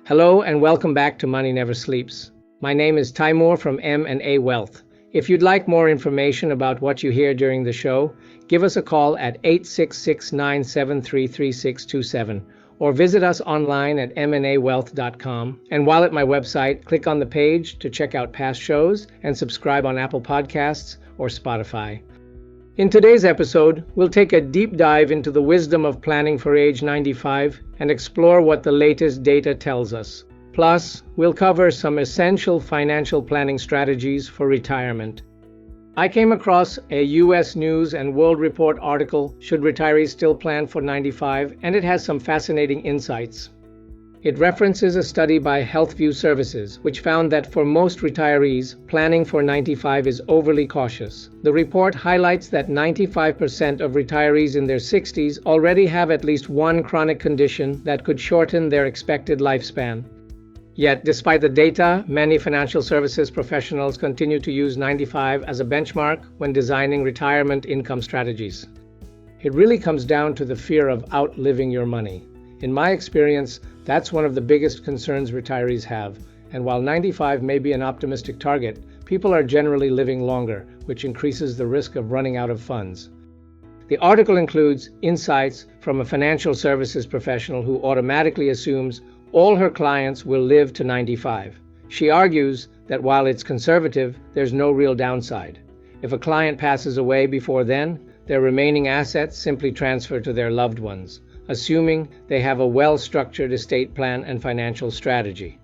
Hello and welcome back to Money Never Sleeps. My name is Timur from M&A Wealth. If you'd like more information about what you hear during the show, give us a call at 866-973-3627 or visit us online at mnawealth.com. And while at my website, click on the page to check out past shows and subscribe on Apple Podcasts or Spotify. In today's episode, we'll take a deep dive into the wisdom of planning for age 95 and explore what the latest data tells us. Plus, we'll cover some essential financial planning strategies for retirement. I came across a U.S. News and World Report article, Should Retirees Still Plan for 95? And it has some fascinating insights. It references a study by HealthView Services, which found that for most retirees, planning for 95 is overly cautious. The report highlights that 95% of retirees in their 60s already have at least one chronic condition that could shorten their expected lifespan. Yet, despite the data, many financial services professionals continue to use 95 as a benchmark when designing retirement income strategies. It really comes down to the fear of outliving your money. In my experience, that's one of the biggest concerns retirees have, and while 95 may be an optimistic target, people are generally living longer, which increases the risk of running out of funds. The article includes insights from a financial services professional who automatically assumes all her clients will live to 95. She argues that while it's conservative, there's no real downside. If a client passes away before then, their remaining assets simply transfer to their loved ones, assuming they have a well-structured estate plan and financial strategy.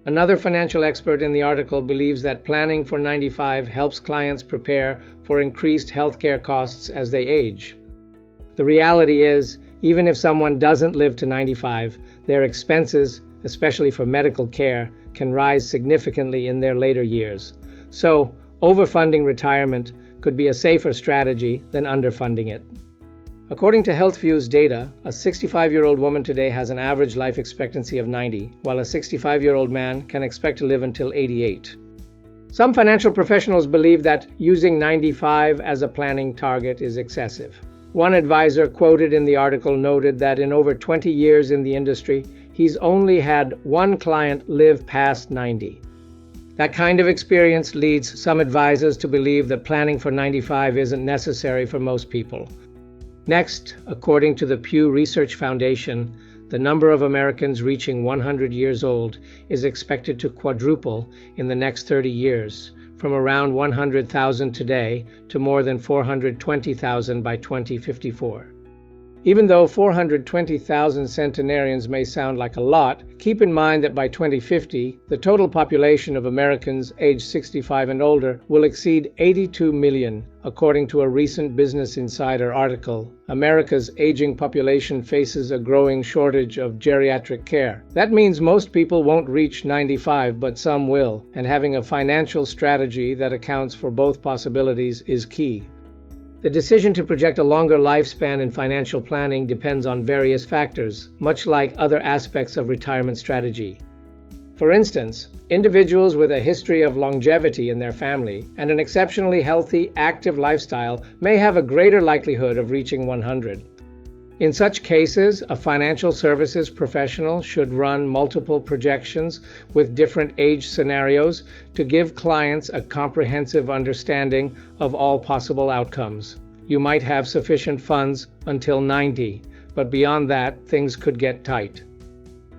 Another financial expert in the article believes that planning for 95 helps clients prepare for increased healthcare costs as they age. The reality is, even if someone doesn't live to 95, their expenses, especially for medical care, can rise significantly in their later years. So, overfunding retirement could be a safer strategy than underfunding it. According to HealthView's data, a 65-year-old woman today has an average life expectancy of 90, while a 65-year-old man can expect to live until 88. Some financial professionals believe that using 95 as a planning target is excessive. One advisor quoted in the article noted that in over 20 years in the industry, he's only had one client live past 90. That kind of experience leads some advisors to believe that planning for 95 isn't necessary for most people. Next, according to the Pew Research Foundation, the number of Americans reaching 100 years old is expected to quadruple in the next 30 years, from around 100,000 today to more than 420,000 by 2054. Even though 420,000 centenarians may sound like a lot, keep in mind that by 2050, the total population of Americans aged 65 and older will exceed 82 million, according to a recent Business Insider article. America's aging population faces a growing shortage of geriatric care. That means most people won't reach 95, but some will, and having a financial strategy that accounts for both possibilities is key. The decision to project a longer lifespan in financial planning depends on various factors, much like other aspects of retirement strategy. For instance, individuals with a history of longevity in their family and an exceptionally healthy, active lifestyle may have a greater likelihood of reaching 100. In such cases, a financial services professional should run multiple projections with different age scenarios to give clients a comprehensive understanding of all possible outcomes. You might have sufficient funds until 90, but beyond that, things could get tight.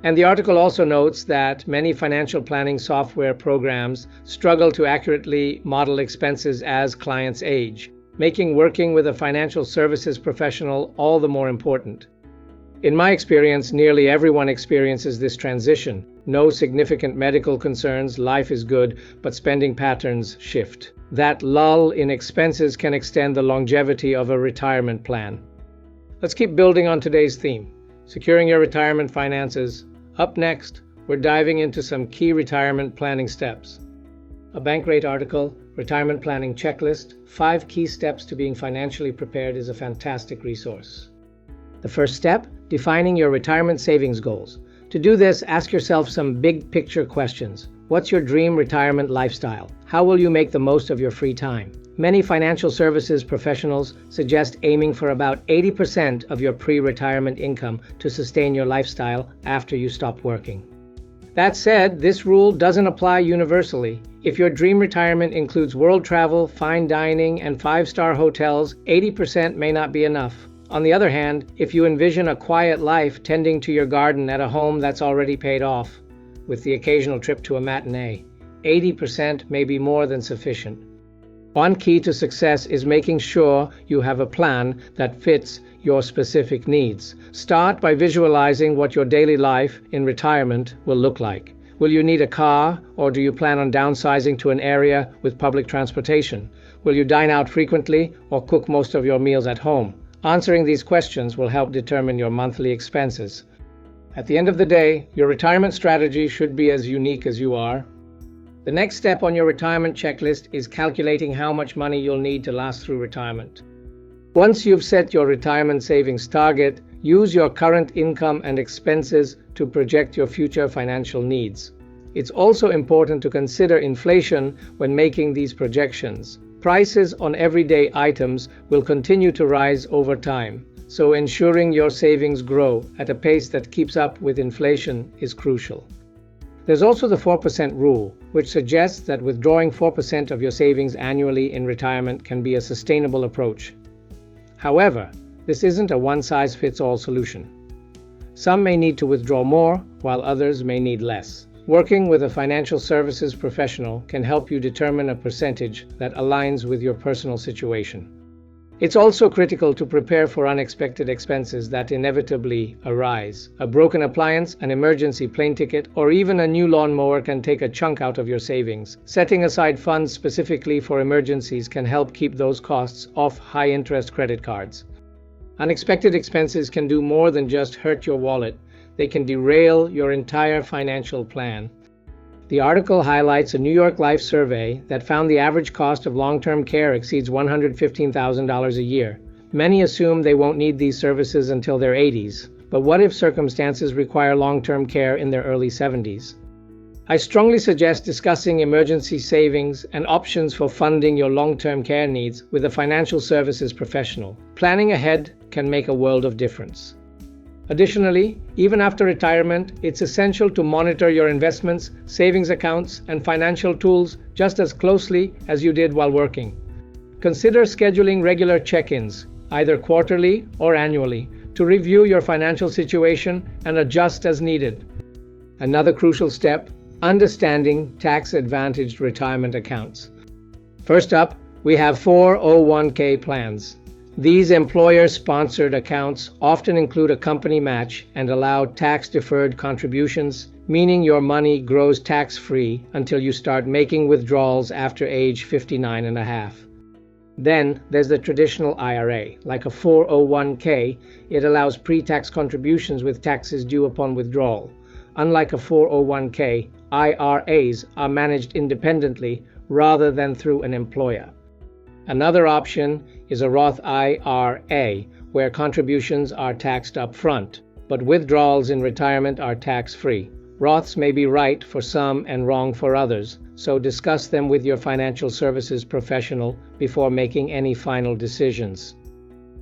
And the article also notes that many financial planning software programs struggle to accurately model expenses as clients age, making working with a financial services professional all the more important. In my experience, nearly everyone experiences this transition. No significant medical concerns, life is good, but spending patterns shift. That lull in expenses can extend the longevity of a retirement plan. Let's keep building on today's theme, securing your retirement finances. Up next, we're diving into some key retirement planning steps. A Bankrate article, Retirement Planning Checklist, 5 Key Steps to Being Financially Prepared is a fantastic resource. The first step, defining your retirement savings goals. To do this, ask yourself some big picture questions. What's your dream retirement lifestyle? How will you make the most of your free time? Many financial services professionals suggest aiming for about 80% of your pre-retirement income to sustain your lifestyle after you stop working. That said, this rule doesn't apply universally. If your dream retirement includes world travel, fine dining, and five-star hotels, 80% may not be enough. On the other hand, if you envision a quiet life tending to your garden at a home that's already paid off, with the occasional trip to a matinee, 80% may be more than sufficient. One key to success is making sure you have a plan that fits your specific needs. Start by visualizing what your daily life in retirement will look like. Will you need a car, or do you plan on downsizing to an area with public transportation? Will you dine out frequently or cook most of your meals at home? Answering these questions will help determine your monthly expenses. At the end of the day, your retirement strategy should be as unique as you are. The next step on your retirement checklist is calculating how much money you'll need to last through retirement. Once you've set your retirement savings target, use your current income and expenses to project your future financial needs. It's also important to consider inflation when making these projections. Prices on everyday items will continue to rise over time, so ensuring your savings grow at a pace that keeps up with inflation is crucial. There's also the 4% rule, which suggests that withdrawing 4% of your savings annually in retirement can be a sustainable approach. However, this isn't a one-size-fits-all solution. Some may need to withdraw more, while others may need less. Working with a financial services professional can help you determine a percentage that aligns with your personal situation. It's also critical to prepare for unexpected expenses that inevitably arise. A broken appliance, an emergency plane ticket, or even a new lawnmower can take a chunk out of your savings. Setting aside funds specifically for emergencies can help keep those costs off high-interest credit cards. Unexpected expenses can do more than just hurt your wallet. They can derail your entire financial plan. The article highlights a New York Life survey that found the average cost of long-term care exceeds $115,000 a year. Many assume they won't need these services until their 80s, but what if circumstances require long-term care in their early 70s? I strongly suggest discussing emergency savings and options for funding your long-term care needs with a financial services professional. Planning ahead can make a world of difference. Additionally, even after retirement, it's essential to monitor your investments, savings accounts, and financial tools just as closely as you did while working. Consider scheduling regular check-ins, either quarterly or annually, to review your financial situation and adjust as needed. Another crucial step, understanding tax-advantaged retirement accounts. First up, we have 401k plans. These employer-sponsored accounts often include a company match and allow tax-deferred contributions, meaning your money grows tax-free until you start making withdrawals after age 59 and a half. Then there's the traditional IRA. Like a 401k, it allows pre-tax contributions with taxes due upon withdrawal. Unlike a 401k, IRAs are managed independently rather than through an employer. Another option is a Roth IRA, where contributions are taxed up front, but withdrawals in retirement are tax-free. Roths may be right for some and wrong for others, so discuss them with your financial services professional before making any final decisions.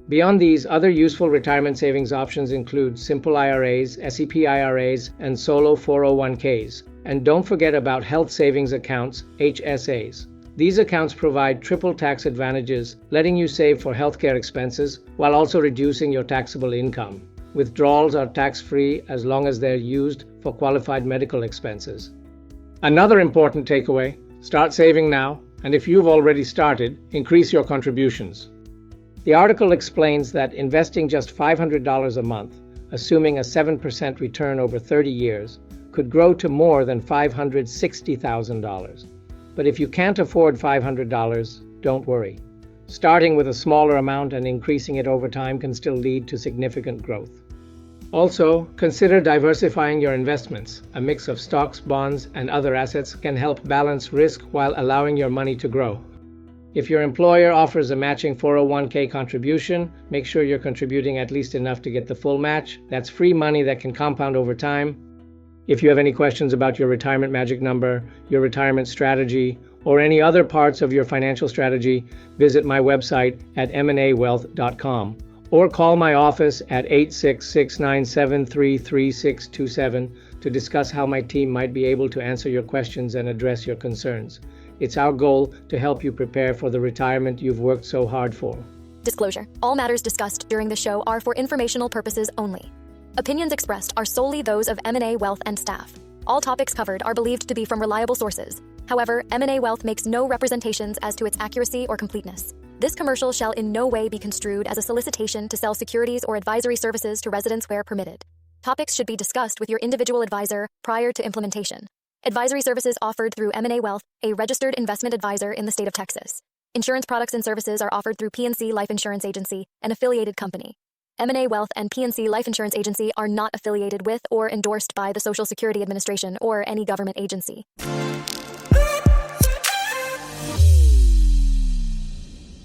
Beyond these, other useful retirement savings options include simple IRAs, SEP IRAs, and solo 401ks. And don't forget about health savings accounts, HSAs. These accounts provide triple tax advantages, letting you save for healthcare expenses while also reducing your taxable income. Withdrawals are tax-free as long as they're used for qualified medical expenses. Another important takeaway, start saving now, and if you've already started, increase your contributions. The article explains that investing just $500 a month, assuming a 7% return over 30 years, could grow to more than $560,000. But if you can't afford $500, don't worry. Starting with a smaller amount and increasing it over time can still lead to significant growth. Also, consider diversifying your investments. A mix of stocks, bonds, and other assets can help balance risk while allowing your money to grow. If your employer offers a matching 401k contribution, make sure you're contributing at least enough to get the full match. That's free money that can compound over time. If you have any questions about your retirement magic number, your retirement strategy, or any other parts of your financial strategy, visit my website at mnawealth.com or call my office at 866-973-3627 to discuss how my team might be able to answer your questions and address your concerns. It's our goal to help you prepare for the retirement you've worked so hard for. Disclosure: all matters discussed during the show are for informational purposes only. Opinions expressed are solely those of M&A Wealth and staff. All topics covered are believed to be from reliable sources. However, M&A Wealth makes no representations as to its accuracy or completeness. This commercial shall in no way be construed as a solicitation to sell securities or advisory services to residents where permitted. Topics should be discussed with your individual advisor prior to implementation. Advisory services offered through M&A Wealth, a registered investment advisor in the state of Texas. Insurance products and services are offered through PNC Life Insurance Agency, an affiliated company. M&A Wealth and PNC Life Insurance Agency are not affiliated with or endorsed by the Social Security Administration or any government agency.